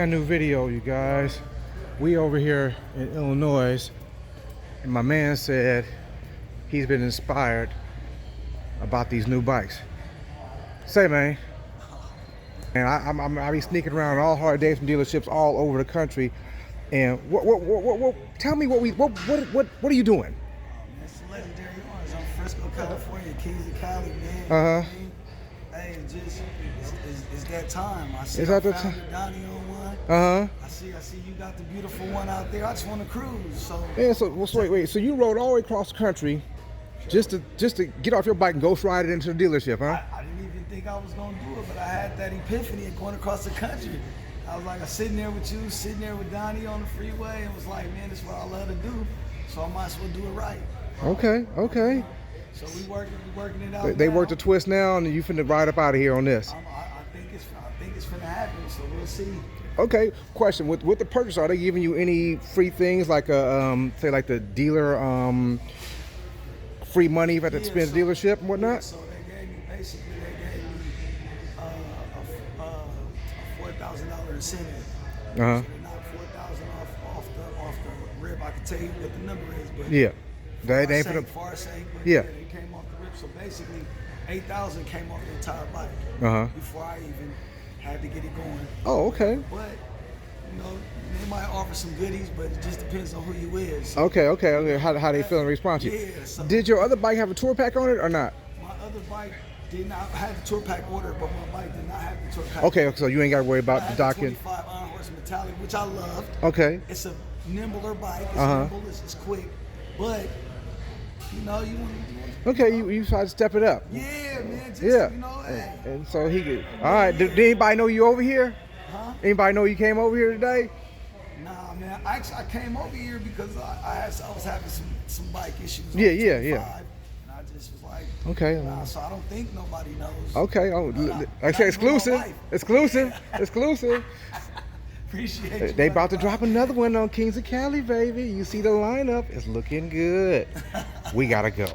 brand new video, you guys. We over here in Illinois, and my man said he's been inspired about these new bikes. Say, man. And I be sneaking around all hard days from dealerships all over the country. And what tell me what are you doing? It's legendary ones. I'm Fresno, California, Kings of Cali, man. Hey, it's that time. I see I found Donnie on one. I see you got the beautiful one out there. I just want to cruise. So yeah. So wait. So you rode all the way across the country, just to get off your bike and ghost ride it into the dealership, huh? I didn't even think I was gonna do it, but I had that epiphany of going across the country. I was like, I'm sitting there with you, sitting there with Donnie on the freeway, and was like, man, this is what I love to do. So I might as well do it right. Okay. So we working it out. They worked the twist now, and you finna ride up out of here on this. I think it's finna happen. So we'll see. Okay. Question: with the purchase, are they giving you any free things like say like the dealer free money if you have to spend the dealership and whatnot? So they gave me a $4,000 incentive. So they knocked $4,000 off the rib. I can tell you what the number is, but yeah, they ain't far sake. Yeah. They came off the rip. So basically, $8,000 came off the entire bike before I even had to get it going. Oh, okay. But you know, they might offer some goodies, but it just depends on who you is. Okay. How they feel and respond to you? Yeah. So did your other bike have a tour pack on it or not? My other bike did not have the tour pack order, but my bike did not have the tour pack. Okay, so you ain't got to worry about the docking. 25 Iron Horse metallic, which I loved. Okay. It's a nimbler bike. It's nimble. It's quick, but you know you want. Okay, you try to step it up. Yeah, man. Just, yeah. You know, hey. And so he could. All right. Did anybody know you over here? Huh? Anybody know you came over here today? Nah, man. I came over here because I was having some bike issues. Yeah. And I just was like, okay. Nah, so I don't think nobody knows. Okay. I say exclusive. Appreciate you. They about to drop another one on Kings of Cali, baby. You see the lineup? It's looking good. We gotta go.